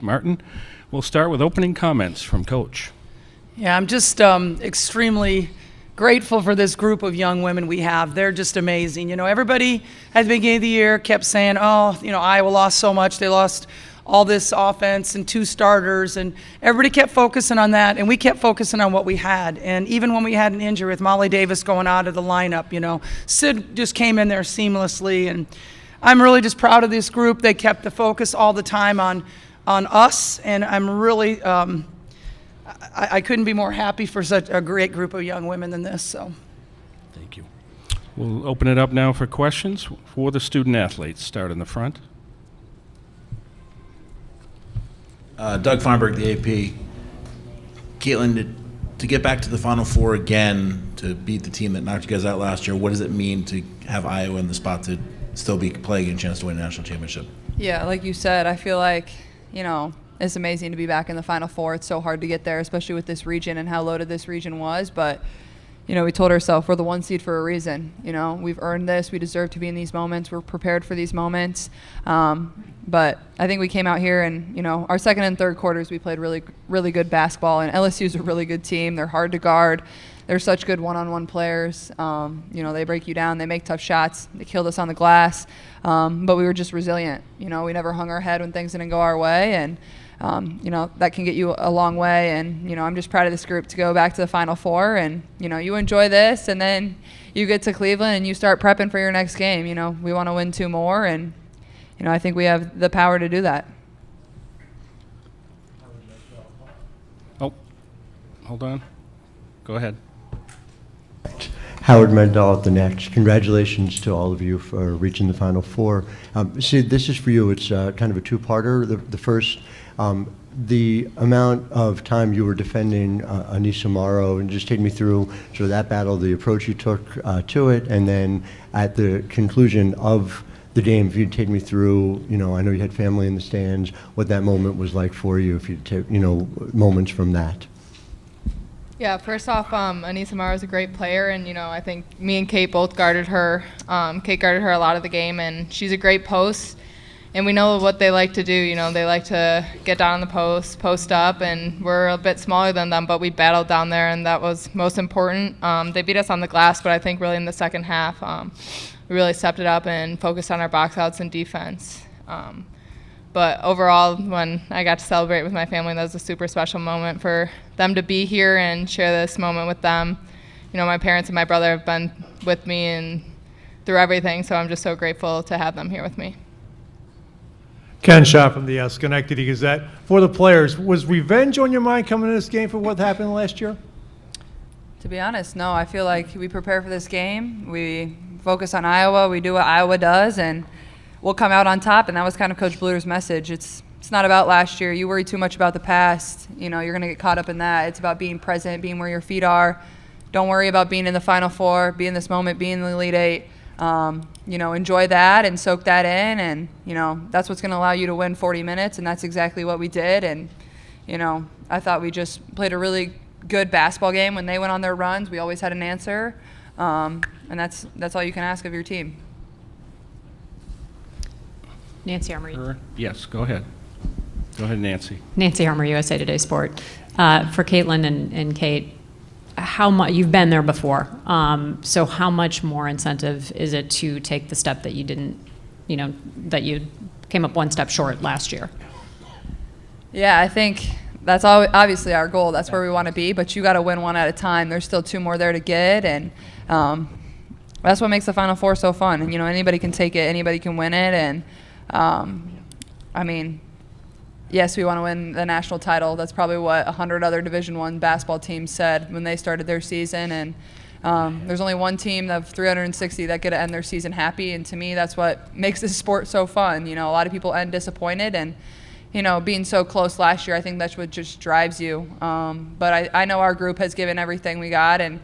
Martin. We'll start with opening comments from Coach. Yeah, I'm just extremely grateful for this group of young women we have. They're just amazing. You know, everybody at the beginning of the year kept saying, oh, you know, Iowa lost so much. They lost all this offense and 2 starters, and everybody kept focusing on that, and we kept focusing on what we had. And even when we had an injury with Molly Davis going out of the lineup, you know, Sid just came in there seamlessly, and I'm really just proud of this group. They kept the focus all the time on us, and I'm really I couldn't be more happy for such a great group of young women than this. So, thank you. We'll open it up now for questions for the student athletes. Start in the front. Doug Feinberg, the AP. Caitlyn, to get back to the Final Four again, to beat the team that knocked you guys out last year, what does it mean to have Iowa in the spot to still be playing a chance to win a national championship? Yeah, like you said, I feel like, you know, it's amazing to be back in the Final Four. It's so hard to get there, especially with this region and how loaded this region was. But, you know, we told ourselves we're the 1 seed for a reason. You know, we've earned this. We deserve to be in these moments. We're prepared for these moments. But I think we came out here and, you know, our second and third quarters we played really, really good basketball. And LSU's a really good team. They're hard to guard. They're such good one-on-one players. You know, they break you down. They make tough shots. They killed us on the glass. But we were just resilient. You know, we never hung our head when things didn't go our way. And, you know, that can get you a long way. And, you know, I'm just proud of this group to go back to the Final Four. And, you know, you enjoy this, and then you get to Cleveland and you start prepping for your next game. You know, we want to win 2 more. And, you know, I think we have the power to do that. Oh, hold on. Go ahead. Howard Mandel at the Next. Congratulations to all of you for reaching the Final Four. Sid, this is for you. It's kind of a 2-parter. The first, the amount of time you were defending Anissa Morrow, and just take me through sort of that battle, the approach you took to it, and then at the conclusion of the game, if you'd take me through, you know, I know you had family in the stands, what that moment was like for you, if you'd take, you know, moments from that. Yeah, first off, Anissa Morrow is a great player, and, you know, I think me and Kate both guarded her. Kate guarded her a lot of the game, and she's a great post, and we know what they like to do. You know, they like to get down on the post up, and we're a bit smaller than them, but we battled down there, and that was most important. They beat us on the glass, but I think really in the second half, we really stepped it up and focused on our box outs and defense. But overall, when I got to celebrate with my family, that was a super special moment for them to be here and share this moment with them. You know, my parents and my brother have been with me and through everything, so I'm just so grateful to have them here with me. Ken Shaw from the Schenectady Gazette. For the players, was revenge on your mind coming to this game for what happened last year? To be honest, no. I feel like we prepare for this game. We focus on Iowa. We do what Iowa does, and we'll come out on top, and that was kind of Coach Bluter's message. It's not about last year. You worry too much about the past. You know, you're going to get caught up in that. It's about being present, being where your feet are. Don't worry about being in the Final Four, be in this moment, be in the Elite Eight. You know, enjoy that and soak that in, and, you know, that's what's going to allow you to win 40 minutes, and that's exactly what we did. And, you know, I thought we just played a really good basketball game. When they went on their runs, we always had an answer, and that's all you can ask of your team. Nancy Armour. Yes, go ahead. Go ahead, Nancy. Nancy Armour, USA Today Sport. For Caitlyn and Kate, how much you've been there before? So how much more incentive is it to take the step that you didn't, you know, that you came up 1 step short last year? Yeah, I think that's obviously our goal. That's where we want to be, but you got to win 1 at a time. There's still 2 more there to get, and that's what makes the Final Four so fun. And, you know, anybody can take it, anybody can win it, and I mean, yes, we want to win the national title. That's probably what 100 other Division I basketball teams said when they started their season. And there's only 1 team of 360 that get to end their season happy. And to me, that's what makes this sport so fun. You know, a lot of people end disappointed. And, you know, being so close last year, I think that's what just drives you. But I know our group has given everything we got. And,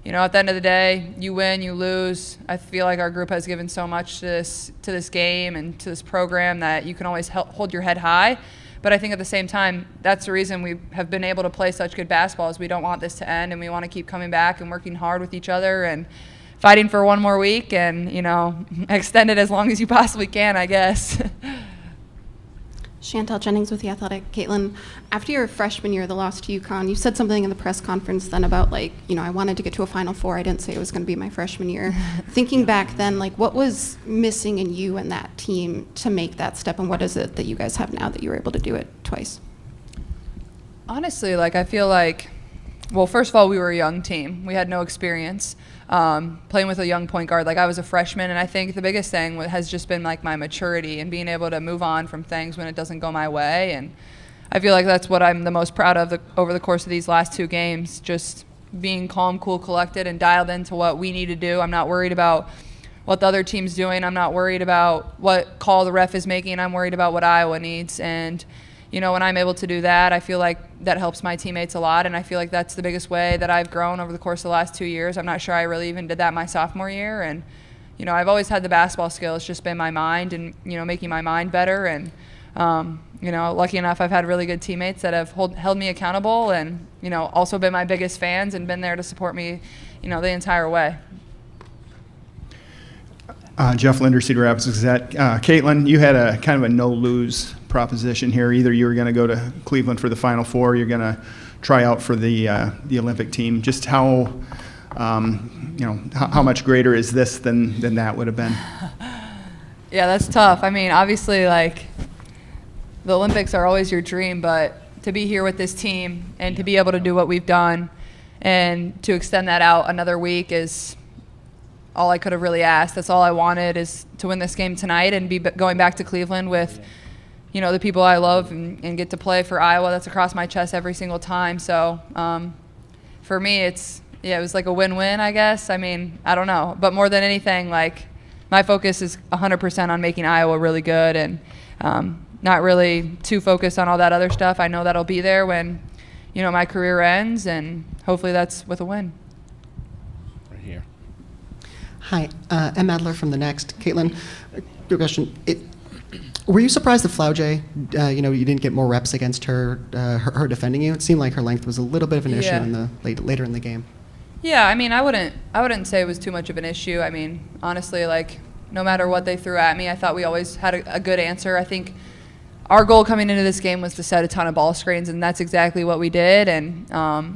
you know, at the end of the day, you win, you lose. I feel like our group has given so much to this game and to this program that you can always hold your head high. But I think at the same time, that's the reason we have been able to play such good basketball is we don't want this to end, and we want to keep coming back and working hard with each other and fighting for 1 more week and, you know, extend it as long as you possibly can, I guess. Chantel Jennings with The Athletic. Caitlyn, after your freshman year, the loss to UConn, you said something in the press conference then about, like, you know, I wanted to get to a Final Four. I didn't say it was going to be my freshman year. Thinking back then, like, what was missing in you and that team to make that step, and what is it that you guys have now that you were able to do it twice? Honestly, like, I feel like, well, first of all, we were a young team. We had no experience playing with a young point guard. Like, I was a freshman, and I think the biggest thing has just been, like, my maturity and being able to move on from things when it doesn't go my way. And I feel like that's what I'm the most proud of over the course of these last 2 games, just being calm, cool, collected, and dialed into what we need to do. I'm not worried about what the other team's doing. I'm not worried about what call the ref is making. I'm worried about what Iowa needs. And you know, when I'm able to do that, I feel like that helps my teammates a lot, and I feel like that's the biggest way that I've grown over the course of the last 2 years. I'm not sure I really even did that my sophomore year, and, you know, I've always had the basketball skill. It's just been my mind and, you know, making my mind better, and, you know, lucky enough I've had really good teammates that have held me accountable and, you know, also been my biggest fans and been there to support me, you know, the entire way. Jeff Linder, Cedar Rapids Gazette. Caitlyn, you had a kind of a no-lose proposition here. Either you were going to go to Cleveland for the Final Four, or you're going to try out for the Olympic team. Just how, you know, how much greater is this than that would have been? Yeah, that's tough. I mean, obviously, like, the Olympics are always your dream, but to be here with this team and to be able to do what we've done and to extend that out another week is all I could have really asked. That's all I wanted, is to win this game tonight and be going back to Cleveland with, you know, the people I love and get to play for Iowa. That's across my chest every single time. So for me, it was like a win-win, I guess. I mean, I don't know. But more than anything, like, my focus is 100% on making Iowa really good and not really too focused on all that other stuff. I know that'll be there when, you know, my career ends, and hopefully that's with a win. Right here. Hi, M. Adler from The Next. Caitlyn, your question. Were you surprised that Flaujae, you know, you didn't get more reps against her, her defending you? It seemed like her length was a little bit of an issue in the later in the game. Yeah, I mean, I wouldn't say it was too much of an issue. I mean, honestly, like, no matter what they threw at me, I thought we always had a good answer. I think our goal coming into this game was to set a ton of ball screens, and that's exactly what we did. And,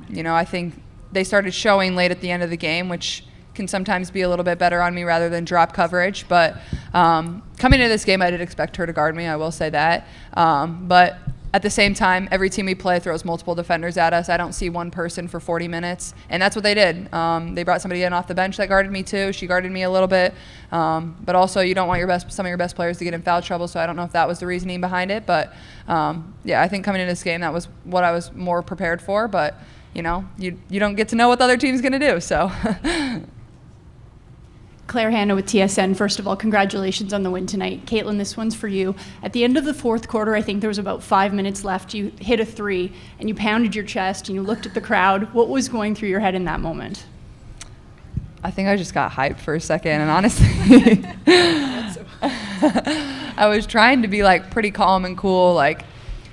you know, I think they started showing late at the end of the game, which can sometimes be a little bit better on me rather than drop coverage. But coming into this game, I did expect her to guard me, I will say that. But at the same time, every team we play throws multiple defenders at us. I don't see one person for 40 minutes, and that's what they did. They brought somebody in off the bench that guarded me too. She guarded me a little bit. But also, you don't want some of your best players to get in foul trouble, so I don't know if that was the reasoning behind it. But, yeah, I think coming into this game, that was what I was more prepared for. But, you know, you don't get to know what the other team's going to do, so. Claire Hanna with TSN. First of all, congratulations on the win tonight. Caitlyn, this one's for you. At the end of the fourth quarter, I think there was about 5 minutes left. You hit a three, and you pounded your chest, and you looked at the crowd. What was going through your head in that moment? I think I just got hyped for a second, and honestly, I was trying to be, like, pretty calm and cool. Like,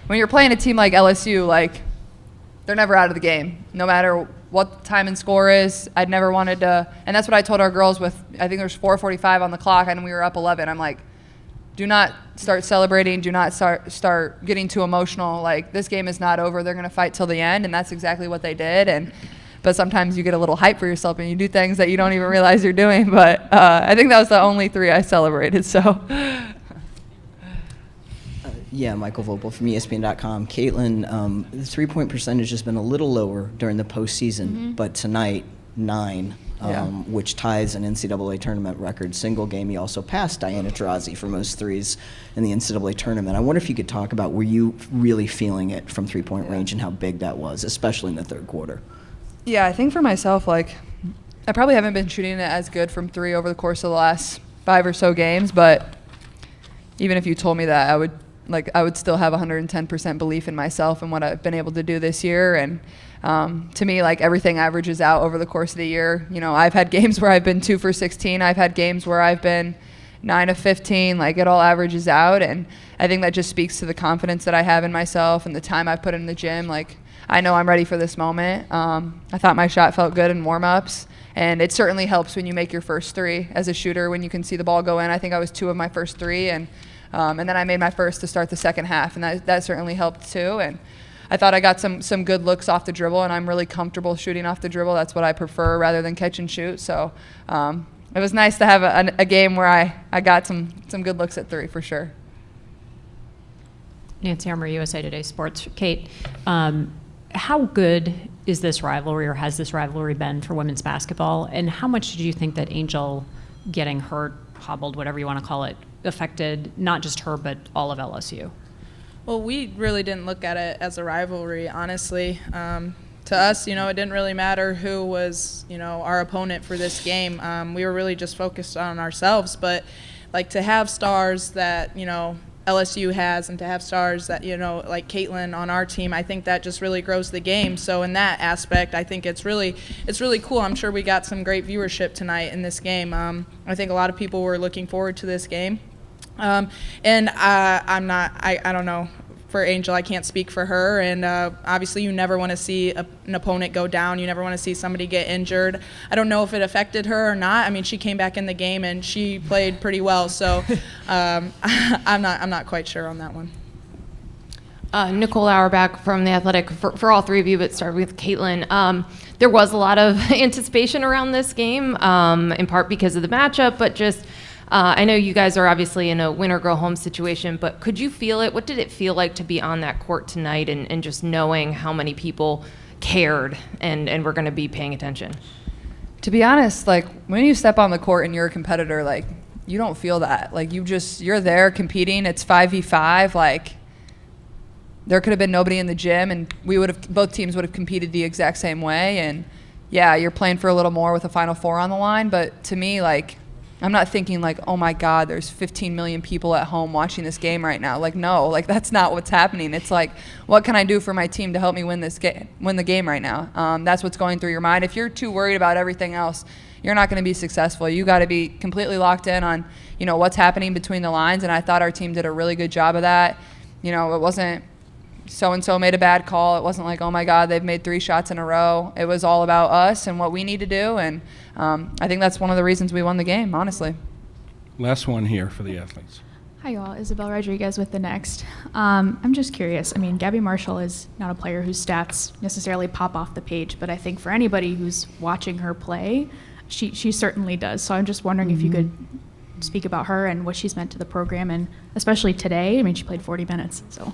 when you're playing a team like LSU, like, they're never out of the game, no matter what the time and score is. I'd never wanted to, and that's what I told our girls with, I think there's 4:45 on the clock, and we were up 11. I'm like, do not start celebrating, do not start getting too emotional. Like, this game is not over. They're going to fight till the end, and that's exactly what they did. But sometimes you get a little hype for yourself, and you do things that you don't even realize you're doing. But I think that was the only three I celebrated, so. Yeah, Michael Vopel from ESPN.com. Caitlyn, the three-point percentage has been a little lower during the postseason, but tonight, 9, which ties an NCAA tournament record. Single game, you also passed Diana Taurasi for most threes in the NCAA tournament. I wonder if you could talk about, were you really feeling it from three-point range and how big that was, especially in the third quarter? Yeah, I think for myself, like, I probably haven't been shooting it as good from three over the course of the last 5 or so games, but even if you told me that, I would still have 110% belief in myself and what I've been able to do this year. And to me, like, everything averages out over the course of the year. You know, I've had games where I've been 2 for 16. I've had games where I've been 9 of 15. Like, it all averages out. And I think that just speaks to the confidence that I have in myself and the time I've put in the gym. Like, I know I'm ready for this moment. I thought my shot felt good in warm-ups. And it certainly helps when you make your first three as a shooter, when you can see the ball go in. I think I was 2 of my first 3. And And then I made my first to start the second half, and that certainly helped too. And I thought I got some good looks off the dribble, and I'm really comfortable shooting off the dribble. That's what I prefer rather than catch and shoot. So it was nice to have a game where I got some good looks at three for sure. Nancy Armour, USA Today Sports. Kate, how good is this rivalry, or has this rivalry been for women's basketball? And how much did you think that Angel getting hurt, hobbled, whatever you want to call it, affected not just her but all of LSU? Well, we really didn't look at it as a rivalry, honestly. To us, it didn't really matter who was, our opponent for this game. We were really just focused on ourselves. But, to have stars that, LSU has, and to have stars that, like Caitlyn on our team, I think that just really grows the game. So in that aspect, I think it's really cool. I'm sure we got some great viewership tonight in this game. I think a lot of people were looking forward to this game. And I don't know, for Angel, I can't speak for her. And obviously you never want to see an opponent go down. You never want to see somebody get injured. I don't know if it affected her or not. I mean, she came back in the game and she played pretty well. So I'm not quite sure on that one. Nicole Auerbach from The Athletic, for all three of you, but start with Caitlyn. There was a lot of anticipation around this game, in part because of the matchup, but just I know you guys are obviously in a win-or-go-home situation, but could you feel it? What did it feel like to be on that court tonight and just knowing how many people cared and were going to be paying attention? To be honest, when you step on the court and you're a competitor, you don't feel that. You're there competing. It's 5v5. There could have been nobody in the gym, and both teams would have competed the exact same way. And yeah, you're playing for a little more with a Final Four on the line, but to me, I'm not thinking oh my God, there's 15 million people at home watching this game right now. No, that's not what's happening. It's what can I do for my team to help me win the game right now? That's what's going through your mind. If you're too worried about everything else, you're not going to be successful. You got to be completely locked in on, what's happening between the lines. And I thought our team did a really good job of that. It wasn't so-and-so made a bad call. It wasn't oh my God, they've made 3 shots in a row. It was all about us and what we need to do, and I think that's one of the reasons we won the game, honestly. Last one here for the athletes. Hi, y'all. Isabel Rodriguez with The Next. I'm just curious. I mean, Gabby Marshall is not a player whose stats necessarily pop off the page, but I think for anybody who's watching her play, she certainly does. So I'm just wondering if you could speak about her and what she's meant to the program, and especially today. I mean, she played 40 minutes, so...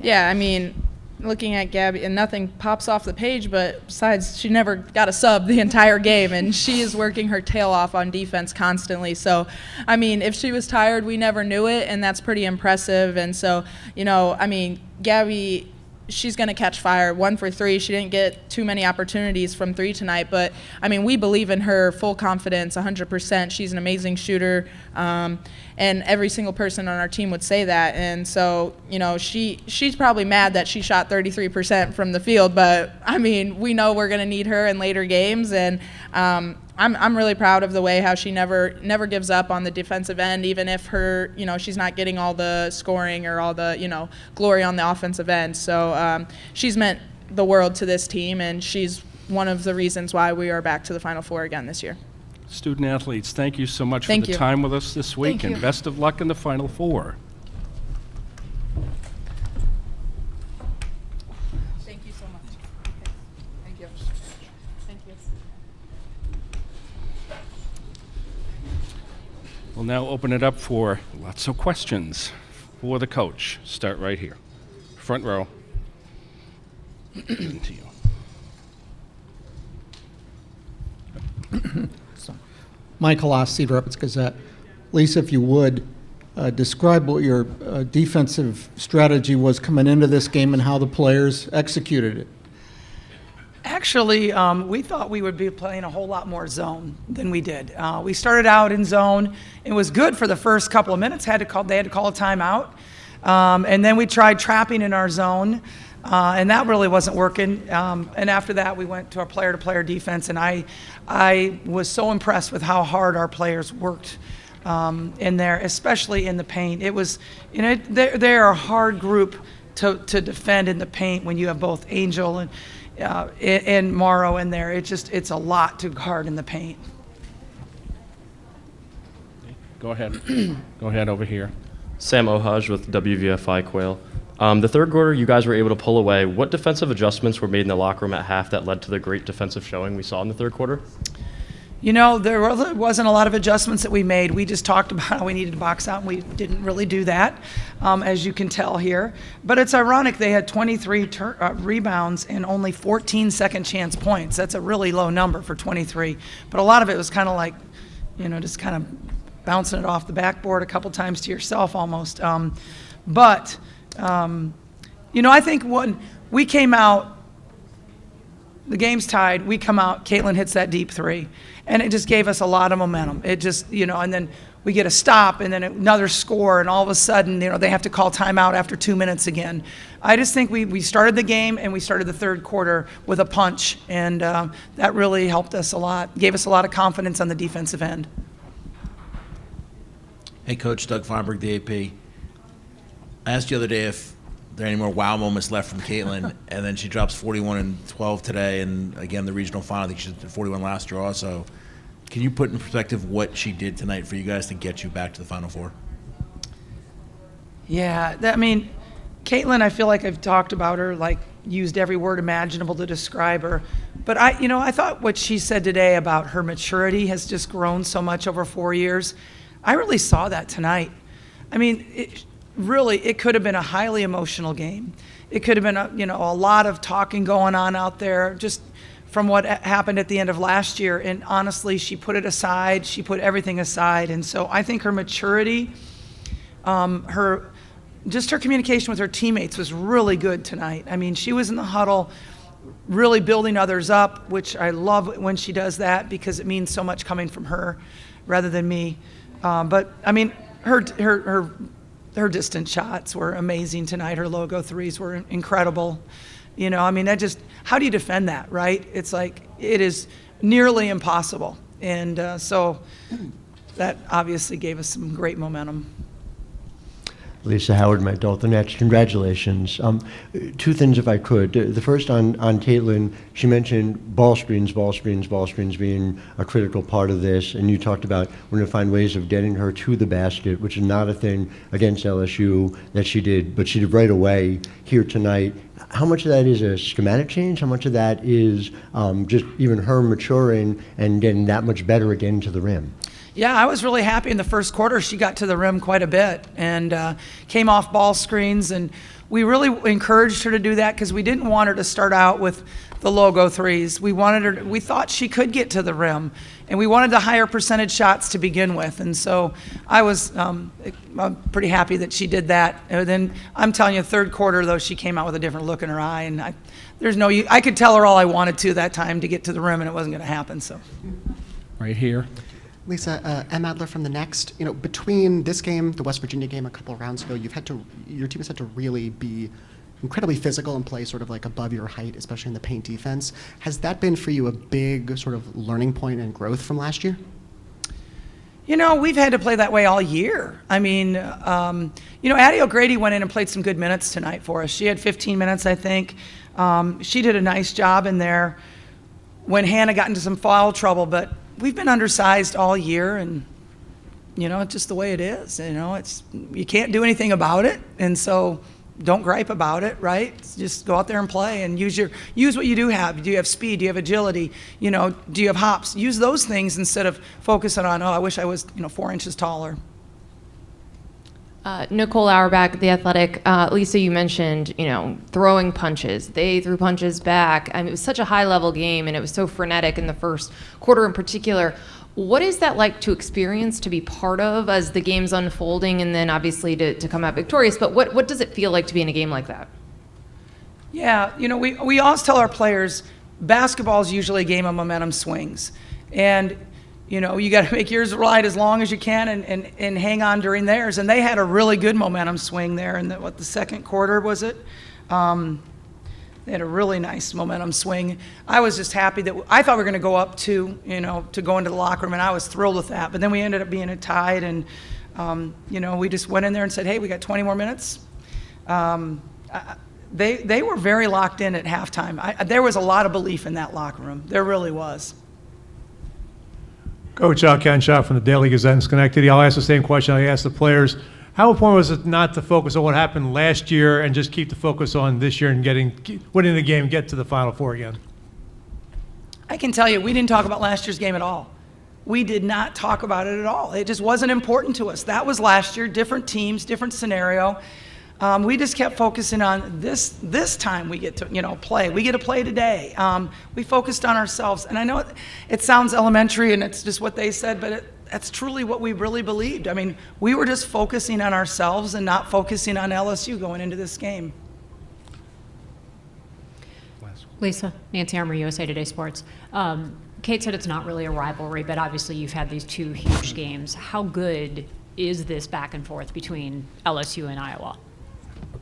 Yeah, I mean, looking at Gabby, and nothing pops off the page, but besides, she never got a sub the entire game, and she is working her tail off on defense constantly. So, I mean, if she was tired, we never knew it, and that's pretty impressive. And so, I mean, Gabby, she's going to catch fire. 1 for 3. She didn't get too many opportunities from 3 tonight, but, I mean, we believe in her full confidence, 100%. She's an amazing shooter, and every single person on our team would say that. And so, she's probably mad that she shot 33% from the field, but, I mean, we know we're going to need her in later games, and I'm really proud of the way how she never gives up on the defensive end, even if her, she's not getting all the scoring or all the, glory on the offensive end. So she's meant the world to this team, and she's one of the reasons why we are back to the Final Four again this year. Student athletes, thank you so much for Thank the you. time with us this week, Thank and you. best of luck in the Final Four. Thank you so much. Thank you. Thank you. We'll now open it up for lots of questions for the coach. Start right here. Front row. To you. Michael Oss, Cedar Rapids Gazette. Lisa, if you would, describe what your defensive strategy was coming into this game and how the players executed it. Actually, we thought we would be playing a whole lot more zone than we did. We started out in zone. It was good for the first couple of minutes. They had to call a timeout. And then we tried trapping in our zone, and that really wasn't working. And after that, we went to our player-to-player defense, and I was so impressed with how hard our players worked in there, especially in the paint. It was, they're a hard group to defend in the paint when you have both Angel and Morrow in there. It's a lot to guard in the paint. Go ahead. Go ahead over here. Sam Ohaj with WVFI Quail. The third quarter, you guys were able to pull away. What defensive adjustments were made in the locker room at half that led to the great defensive showing we saw in the third quarter? You know, there wasn't a lot of adjustments that we made. We just talked about how we needed to box out, and we didn't really do that, as you can tell here. But it's ironic they had 23 rebounds and only 14 second chance points. That's a really low number for 23. But a lot of it was kind of like, you know, just kind of bouncing it off the backboard a couple times to yourself almost. You know, I think when we came out, the game's tied, we come out, Caitlyn hits that deep three, and it just gave us a lot of momentum. It just, you know, and then we get a stop and then another score, and all of a sudden, you know, they have to call timeout after 2 minutes again. I just think we started the game and we started the third quarter with a punch, and that really helped us a lot, gave us a lot of confidence on the defensive end. Hey, Coach, Doug Feinberg, the AP. I asked you the other day if there are any more wow moments left from Caitlyn, and then she drops 41 and 12 today, and again the regional final. I think she did 41 last year also. Can you put in perspective what she did tonight for you guys to get you back to the Final Four? Yeah, I mean, Caitlyn, I feel like I've talked about her, like used every word imaginable to describe her. But I thought what she said today about her maturity has just grown so much over 4 years. I really saw that tonight. I mean, it could have been a highly emotional game. It could have been a lot of talking going on out there, just from what happened at the end of last year. And honestly, she put it aside. She put everything aside. And so I think her maturity, her communication with her teammates was really good tonight. I mean, she was in the huddle, really building others up, which I love when she does that because it means so much coming from her rather than me. But I mean, her distance shots were amazing tonight. Her logo threes were incredible. You know, I mean, how do you defend that, right? It's like, it is nearly impossible. And so that obviously gave us some great momentum. Lisa Howard, Matt Daltonetch, congratulations. Two things, if I could. The first on Caitlyn, she mentioned ball screens being a critical part of this, and you talked about we're going to find ways of getting her to the basket, which is not a thing against LSU that she did, but she did right away here tonight. How much of that is a schematic change? How much of that is just even her maturing and getting that much better again to the rim? Yeah, I was really happy in the first quarter. She got to the rim quite a bit and came off ball screens, and we really encouraged her to do that because we didn't want her to start out with the logo threes. We thought she could get to the rim, and we wanted the higher percentage shots to begin with. And so I was I'm pretty happy that she did that. And then I'm telling you, third quarter though, she came out with a different look in her eye, and I could tell her all I wanted to that time to get to the rim, and it wasn't going to happen. So, right here. Lisa, M. Adler from the Next. You know, between this game, the West Virginia game a couple of rounds ago, your team has had to really be incredibly physical and play sort of like above your height, especially in the paint defense. Has that been for you a big sort of learning point and growth from last year? You know, we've had to play that way all year. I mean, Addie O'Grady went in and played some good minutes tonight for us. She had 15 minutes, I think. She did a nice job in there when Hannah got into some foul trouble, but we've been undersized all year, and it's just the way it is. You can't do anything about it, and so don't gripe about it, right? Just go out there and play and use what you do have. Do you have speed? Do you have agility? Do you have hops? Use those things instead of focusing on, I wish I was 4 inches taller. Nicole Auerbach, The Athletic. Lisa, you mentioned, throwing punches. They threw punches back. I mean, it was such a high-level game, and it was so frenetic in the first quarter in particular. What is that like to experience, to be part of as the game's unfolding, and then obviously to come out victorious? But what does it feel like to be in a game like that? Yeah, we always tell our players, basketball is usually a game of momentum swings. And you got to make yours ride as long as you can and hang on during theirs. And they had a really good momentum swing there in the second quarter, was it? They had a really nice momentum swing. I was just happy that I thought we were going to go up to go into the locker room, and I was thrilled with that. But then we ended up being tied, and we just went in there and said, hey, we got 20 more minutes. They were very locked in at halftime. There was a lot of belief in that locker room. There really was. Coach Ken Shaw from the Daily Gazette in Schenectady. I'll ask the same question I asked the players. How important was it not to focus on what happened last year and just keep the focus on this year and winning the game, get to the Final Four again? I can tell you, we didn't talk about last year's game at all. We did not talk about it at all. It just wasn't important to us. That was last year, different teams, different scenario. We just kept focusing on this time we get to, play. We get to play today. We focused on ourselves. And I know it sounds elementary and it's just what they said, but that's truly what we really believed. I mean, we were just focusing on ourselves and not focusing on LSU going into this game. Lisa, Nancy Armour, USA Today Sports. Kate said it's not really a rivalry, but obviously you've had these two huge games. How good is this back and forth between LSU and Iowa?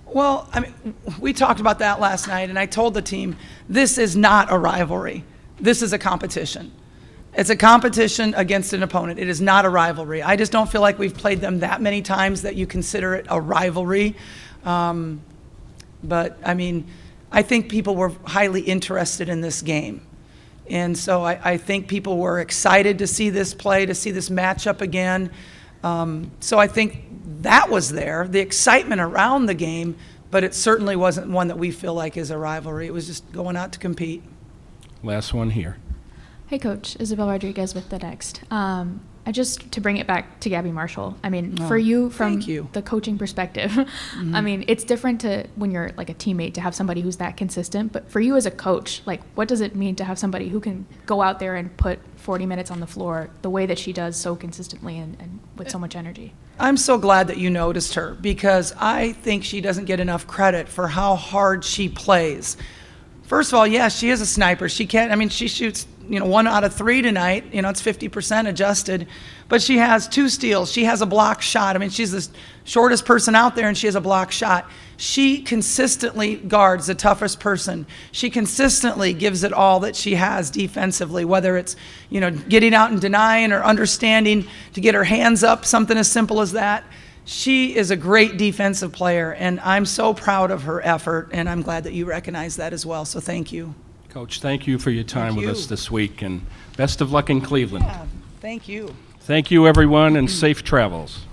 Well, I mean, we talked about that last night, and I told the team, this is not a rivalry. This is a competition. It's a competition against an opponent. It is not a rivalry. I just don't feel like we've played them that many times that you consider it a rivalry. But, I mean, I think people were highly interested in this game. And so I think people were excited to see this play, to see this matchup again. So I think that was there, the excitement around the game, but it certainly wasn't one that we feel like is a rivalry. It was just going out to compete. Last one here. Hey, Coach. Isabel Rodriguez with The Next. To bring it back to Gabby Marshall, I mean, for you, from the coaching perspective, I mean, it's different when you're like a teammate to have somebody who's that consistent, but for you as a coach, like, what does it mean to have somebody who can go out there and put 40 minutes on the floor the way that she does so consistently and with so much energy? I'm so glad that you noticed her, because I think she doesn't get enough credit for how hard she plays. First of all, yes, she is a sniper. She shoots 1 out of 3 tonight. It's 50% adjusted. But she has 2 steals. She has a block shot. I mean, she's the shortest person out there, and she has a block shot. She consistently guards the toughest person. She consistently gives it all that she has defensively, whether it's, getting out and denying or understanding to get her hands up, something as simple as that. She is a great defensive player, and I'm so proud of her effort, and I'm glad that you recognize that as well, so thank you. Coach, thank you for your time with us this week, and best of luck in Cleveland. Yeah, thank you. Thank you, everyone, and safe travels.